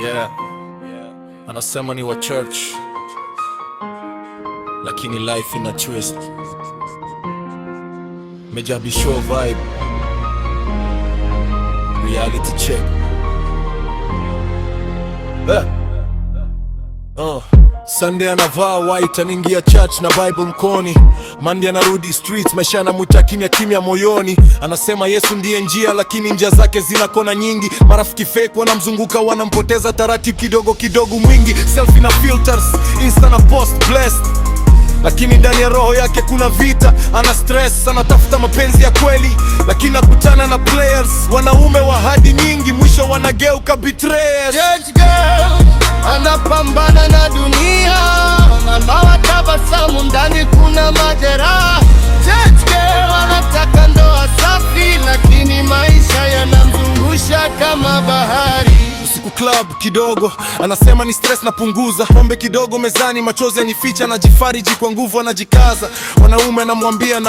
Yeah. Anasema ni wa church, lakini life ina twist. Mejabi show vibe, reality check. Sunday anavaa white, anaingia church na Bible mkoni. Monday anarudi streets, maisha yanamwita kimya kimya moyoni. Anasema Yesu ndiye njia, lakini njia zake zina kona nyingi. Marafiki fake wanamzunguka, wanampoteza taratibu kidogo kidogo mwingi. Selfie na filters, Insta na post blessed, lakini ndani ya roho yake kuna vita. Ana stress, anatafuta mapenzi ya kweli, lakini nakutana na players, wanaume wa hadi nyingi, mwisho wanageuka betrayers. Church girl anapambana na dunia, anawatabasamu ndani kuna majeraha. Church girl anataka ndoa safi, lakini maisha yanamzungusha kama bahari. Usiku club kidogo, anasema ni stress na punguza. Pombe kidogo mezani, machozi yanificha, anajifariji kwa nguvu, anajikaza. Wanaume anamwambia na